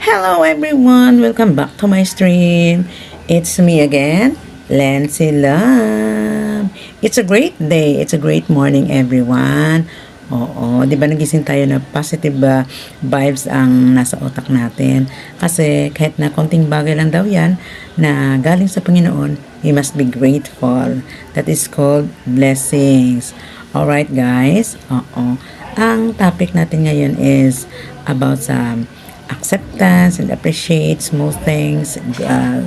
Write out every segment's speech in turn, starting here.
Hello everyone! Welcome back to my stream. It's me again, Lancy Lam. It's a great day. It's a great morning everyone. Oo, di ba nagising tayo na positive vibes ang nasa utak natin? Kasi kahit na konting bagay lang daw yan na galing sa Panginoon, we must be grateful. That is called blessings. Alright guys? Oo. Ang topic natin ngayon is about sa acceptance and appreciate small things,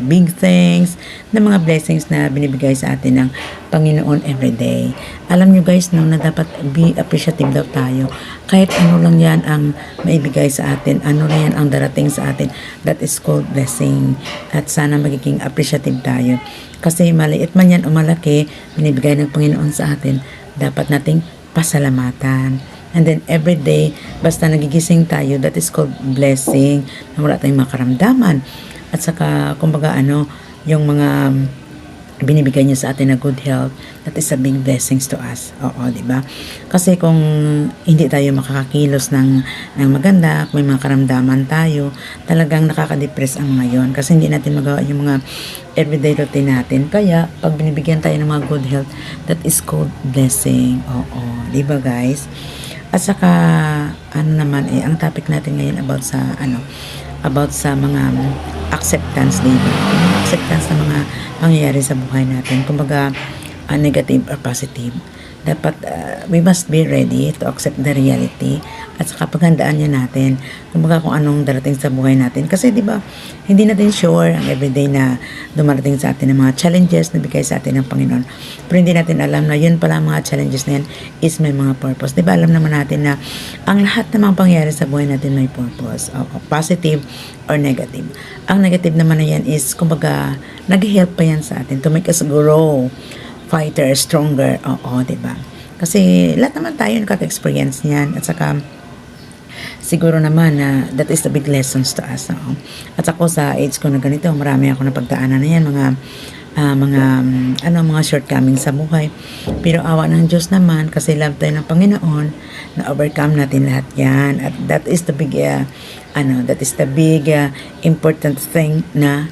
big things, na mga blessings na binibigay sa atin ng Panginoon everyday. Alam nyo guys, no, na dapat be appreciative daw tayo. Kahit ano lang yan ang maibigay sa atin, ano lang yan ang darating sa atin, that is called blessing. At sana magiging appreciative tayo. Kasi maliit man yan o malaki, binibigay ng Panginoon sa atin, dapat nating pasalamatan. And then every day, basta nagigising tayo, that is called blessing, na wala tayong makaramdaman. At saka, kumbaga yung mga binibigay niya sa atin na good health, that is a big blessings to us. Oo, di ba? Kasi kung hindi tayo makakakilos ng maganda, kung may mga karamdaman tayo, talagang nakaka-depress ang mga yon. Kasi hindi natin magawa yung mga everyday routine natin. Kaya, pag binibigyan tayo ng mga good health, that is called blessing. Oo, di ba guys? At saka, ang topic natin ngayon about sa mga acceptance, diba? Acceptance ng mga pangyayari sa buhay natin. Kumbaga, negative or positive. Dapat, we must be ready to accept the reality at saka paghandaan niya natin. Kumbaga, kung anong darating sa buhay natin. Kasi, diba, hindi natin sure ang everyday na dumarating sa atin ng mga challenges na bigay sa atin ng Panginoon. Pero hindi natin alam na yun pala mga challenges na yan is may mga purpose. Diba, alam naman natin na ang lahat ng mga pangyayari sa buhay natin may purpose. O positive or negative. Ang negative naman na yan is, kumbaga, nag-help pa yan sa atin to make us grow, fighter, stronger. Oo, diba? Kasi lahat naman tayo nakaka-experience niyan. At saka, siguro naman na that is the big lessons to us. No? At ako sa age ko na ganito, marami ako napagdaanan na yan, mga shortcomings sa buhay. Pero awa ng Diyos naman, kasi love tayo ng Panginoon, na overcome natin lahat yan. At that is the big, important thing na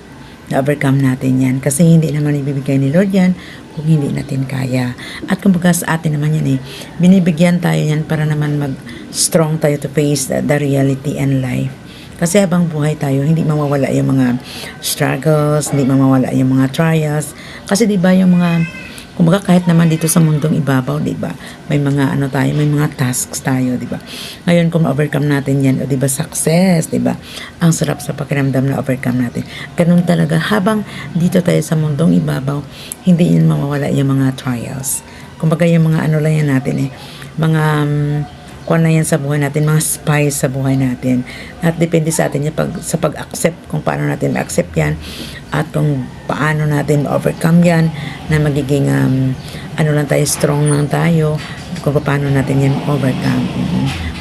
overcome natin yan. Kasi hindi naman ibibigay ni Lord yan kung hindi natin kaya. At kumbaga sa atin naman yan binibigyan tayo yan para naman mag-strong tayo to face the reality and life. Kasi habang buhay tayo, hindi mawawala yung mga struggles, hindi mawawala yung mga trials. Kasi diba yung mga, kumbaga kahit naman dito sa mundong ibabaw, diba, may mga may mga tasks tayo, diba. Ngayon kung overcome natin yan, diba, success, diba, ang sarap sa pakiramdam na overcome natin. Ganun talaga, habang dito tayo sa mundong ibabaw, hindi yun mawawala yung mga trials. Kumbaga yung mga lang yan natin mga kung ano yan sa buhay natin, mga spice sa buhay natin. At depende sa atin sa pag-accept, kung paano natin ma-accept yan, at kung paano natin overcome yan, na magiging, lang tayo, strong lang tayo, kung paano natin yan overcome.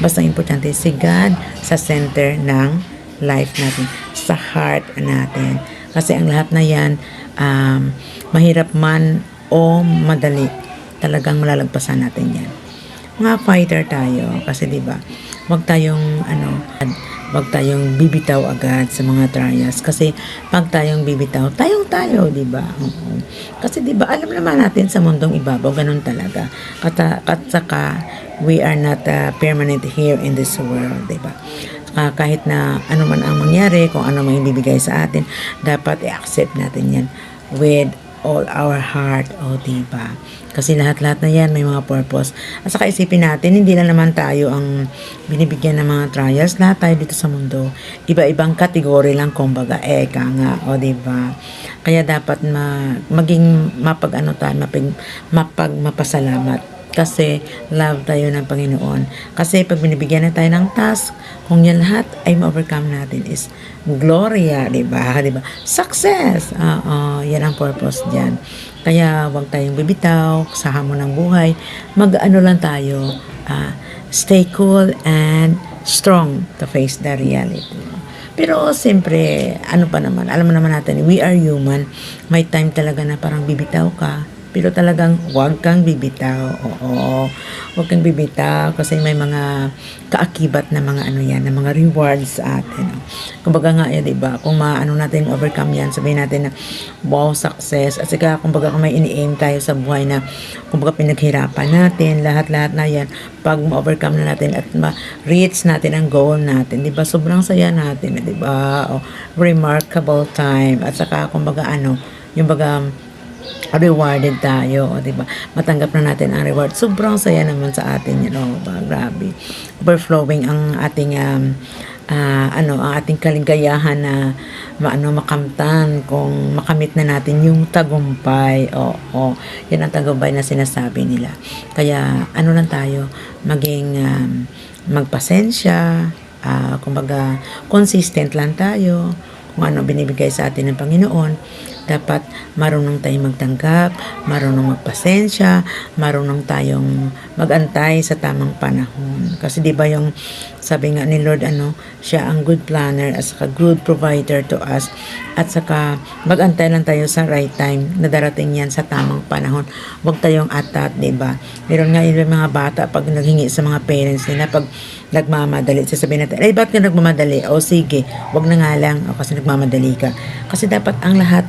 Basta importante, si God sa center ng life natin, sa heart natin. Kasi ang lahat na yan, mahirap man o madali, talagang malalagpasan natin yan. Mga fighter tayo kasi diba, wag tayong bibitaw agad sa mga trials kasi pag tayong bibitaw, tayo, diba? Kasi diba, alam naman natin sa mundong ibabaw, ganun talaga. At saka, we are not permanent here in this world, diba? Kahit na ano man ang mangyari, kung ano man ibibigay sa atin, dapat i-accept natin yan with all our heart, diba? Kasi lahat-lahat na yan may mga purpose. At saka isipin natin, hindi lang naman tayo ang binibigyan ng mga trials. Lahat tayo dito sa mundo. Iba-ibang kategory lang, kumbaga, nga, diba? Kaya dapat maging mapasalamat. Kasi love tayo ng Panginoon. Kasi pag binibigyan na tayo ng task, kung yan lahat ay ma-overcome natin is gloria, diba? Success! Yan ang purpose dyan. Kaya huwag tayong bibitaw sa hamon ng buhay. Lang tayo, stay cool and strong to face the reality. Pero siyempre, alam naman natin, we are human. May time talaga na parang bibitaw ka, pero talagang huwag kang bibitaw. Oo, huwag kang bibitaw kasi may mga kaakibat na mga ano yan, na mga rewards sa atin. Kumbaga nga yan, diba? Kung maano natin overcome yan, sabihin natin na wow, success. At saka kumbaga kung may ini-aim tayo sa buhay na kumbaga pinaghirapan natin, lahat-lahat na yan, pag ma-overcome na natin at ma-reach natin ang goal natin, diba? Sobrang saya natin, diba? O, remarkable time. At saka kumbaga ano, yung baga rewarded tayo, o, diba? Matanggap na natin ang reward. Sobrang saya naman sa atin, grabe. Overflowing ang ating ang ating kaligayahan na makamtan kung makamit na natin yung tagumpay. Oo, yan ang tagumpay na sinasabi nila. Kaya ano lang tayo, maging magpasensya, kumbaga consistent lang tayo kung ano binibigay sa atin ng Panginoon. Dapat marunong tayong magtanggap, marunong magpasensya, marunong tayong magantay sa tamang panahon. Kasi di ba yung sabi nga ni Lord, siya ang good planner at saka good provider to us, at saka magantay lang tayo sa right time na darating yan sa tamang panahon. Huwag tayong atat, di ba? Meron nga yung mga bata pag naghingi sa mga parents nila, pag nagmamadali, sasabihin natin, ay ba't ka nagmamadali? O sige, wag na nga lang, kasi nagmamadali ka. Kasi dapat ang lahat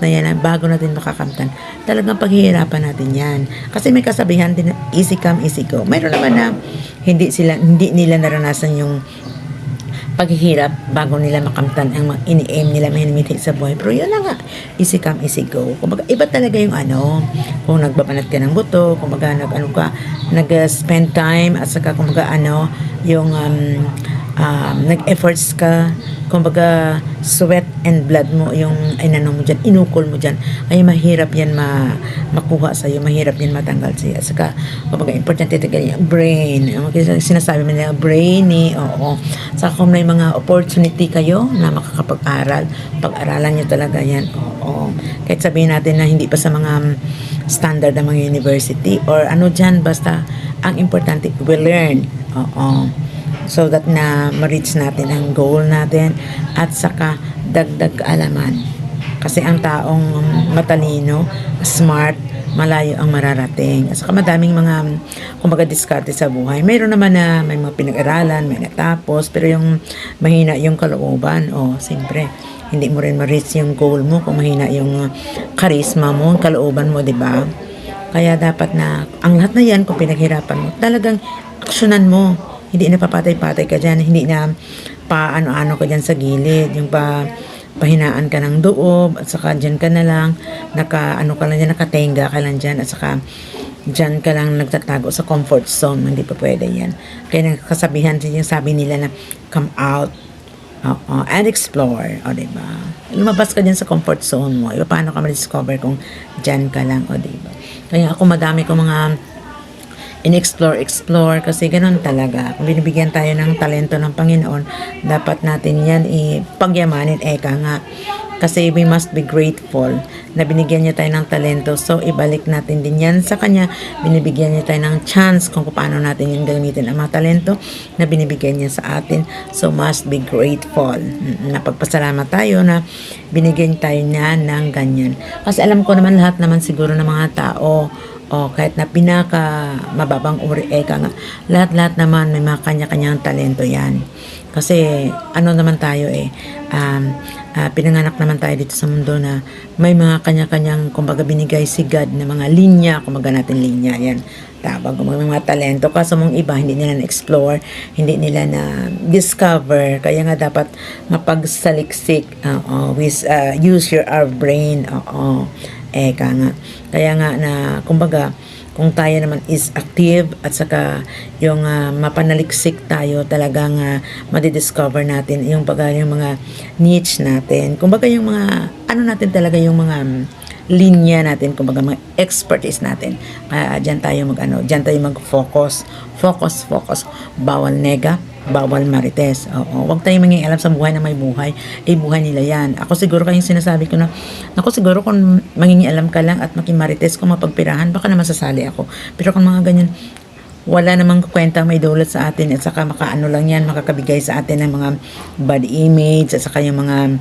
na yan, bago natin makakamtan, talagang paghihirapan natin yan. Kasi may kasabihan din, easy come, easy go. Mayroon naman na hindi nila naranasan yung paghihirap bago nila makamtan ang ini-aim nila, may limited sa buhay. Pero yun lang nga, easy come, easy go. Kumbaga, iba talaga yung kung nagbabanat ka ng buto, kumbaga nag-spend time, at saka kumbaga yung nag-efforts ka, kumbaga sweat and blood mo yung mo dyan, inukol mo dyan, ay mahirap yan makuha sa'yo, mahirap yan matanggal sa'yo. At saka kumbaga importante talaga yung brain, sinasabi mo nila brainy. Oo, saka kung may mga opportunity kayo na makakapag-aral, pag-aralan nyo talaga yan. Oo, kahit sabihin natin na hindi pa sa mga standard ng mga university or dyan, basta ang importante we learn. Oo, so that na ma-reach natin ang goal natin, at saka dagdag kaalaman. Kasi ang taong matalino, smart, malayo ang mararating. At saka madaming mga kumbaga diskarte sa buhay. Mayroon naman na may mga pinag-aralan, may natapos, pero yung mahina yung kalooban, siyempre hindi mo rin ma-reach yung goal mo kung mahina yung charisma mo, kalooban mo, di ba? Kaya dapat na ang lahat na yan, kung pinaghirapan mo, talagang aksyonan mo. Hindi na papatay-patay ka dyan, hindi na paano-ano ka dyan sa gilid, yung pahinaan ka ng loob, at saka dyan ka na lang, nakatenga ka lang dyan, at saka dyan ka lang nagtatago sa comfort zone. Hindi pa pwede yan. Kaya nagkasabihan yung sabi nila na come out and explore, diba? Lumabas ka dyan sa comfort zone mo. Iba paano ka ma-discover kung dyan ka lang, diba? Kaya ako madami ko mga explore kasi ganun talaga. Kung binibigyan tayo ng talento ng Panginoon, dapat natin yan ipagyamanin, nga. Kasi we must be grateful na binigyan niya tayo ng talento. So, ibalik natin din yan sa Kanya. Binibigyan niya tayo ng chance kung paano natin yung gamitin ang mga talento na binibigyan niya sa atin. So, must be grateful. Napagpasalamat tayo na binigyan tayo niya ng ganyan. Kasi alam ko naman lahat naman siguro ng mga tao, kahit na pinaka mababang uri, nga, lahat-lahat naman may mga kanya-kanyang talento yan. Kasi naman tayo pinanganak naman tayo dito sa mundo na may mga kanya-kanyang kumbaga binigay si God na mga linya, kumbaga natin linya yan. Tabang kung may mga talento ka sa mga iba, hindi nila na-explore, hindi nila na-discover. Kaya nga dapat mapagsaliksik, use our brain, nga. Kaya nga na, kumbaga, kung tayo naman is active at saka yung mapanaliksik tayo, talagang madidiscover natin yung mga niche natin. Kumbaga yung mga, natin talaga yung mga linya natin, kumbaga mga expertise natin. Kaya dyan tayo mag-focus. Focus. Bawal nega, bawal marites. Huwag tayong mangingialam sa buhay na may buhay. Buhay nila yan. Ako siguro kayong sinasabi ko na, siguro kung mangingialam ka lang at makimarites kung mapagpirahan, baka naman sasali ako. Pero kung mga ganyan, wala namang kwenta may dulot sa atin, at saka lang yan, makakabigay sa atin ng mga bad image, at saka yung mga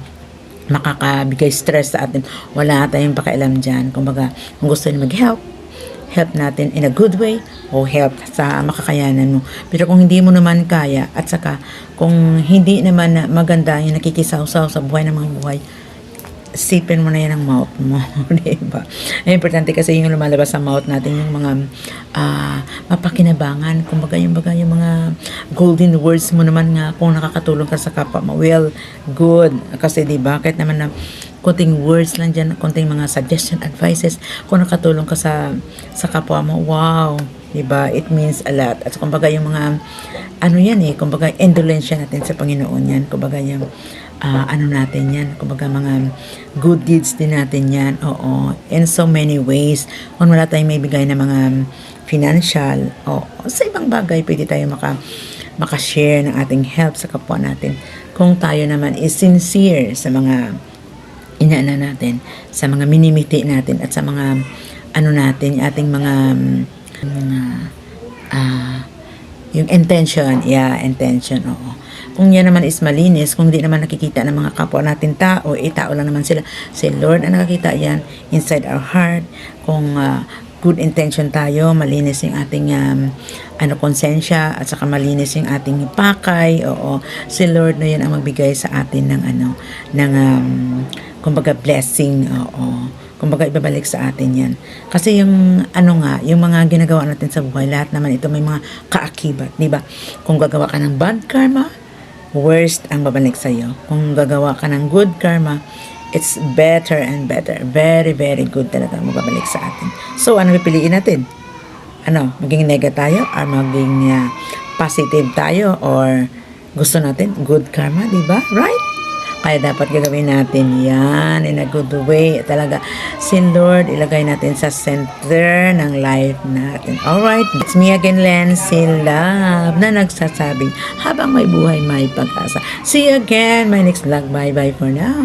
makakabigay stress sa atin. Wala tayong pakialam dyan. Kumbaga, kung gusto niyo mag-help, help natin in a good way o help sa makakayanan mo. Pero kung hindi mo naman kaya at saka kung hindi naman na maganda yung nakikisaw-saw sa buhay ng mga buhay, sipin mo na yan ang mouth mo, diba? Ay, importante kasi yung lumalabas sa mouth natin, yung mga mapakinabangan, kumbaga yung mga golden words mo naman nga kung nakakatulong ka sa kapwa mo. Well, good. Kasi diba, kahit naman na konting words lang dyan, konting mga suggestion, advices, kung nakatulong ka sa kapwa mo, wow, diba? It means a lot. At kumbaga yung mga, ano yan kumbaga indulensya natin sa Panginoon yan, kumbaga yung, ano natin yan, kumbaga mga good deeds din natin yan, oo, in so many ways. Kung wala tayong may bigay na mga financial, o sa ibang bagay, pwede tayo makashare ng ating help sa kapwa natin. Kung tayo naman is sincere sa mga inaana natin, sa mga minimiti natin, at sa mga, ano natin, ating mga yung intention, intention, oo. Kung yan naman is malinis, kung di naman nakikita ng mga kapwa natin tao, tao lang naman sila. Si Lord ang nakakita yan inside our heart. Kung good intention tayo, malinis yung ating konsensya, at saka malinis yung ating pakay, oo. Si Lord na yan ang magbigay sa atin ng kumbaga blessing, oo. Kumbaga ibabalik sa atin yan. Kasi yung yung mga ginagawa natin sa buhay, lahat naman ito may mga kaakibat, di ba? Kung gagawa ka ng bad karma, worst ang babalik sa iyo. Kung gagawa ka ng good karma, it's better and better. Very, very good talaga mababalik sa atin. So, ano pipiliin natin? Maging negative tayo or maging positive tayo, or gusto natin good karma, di ba? Right? Kaya dapat gagawin natin yan in a good way. Talaga, si Lord, ilagay natin sa center ng life natin. Alright, it's me again, Lancy Love, na nagsasabing, habang may buhay, may pag-asa. See you again, my next vlog. Bye-bye for now.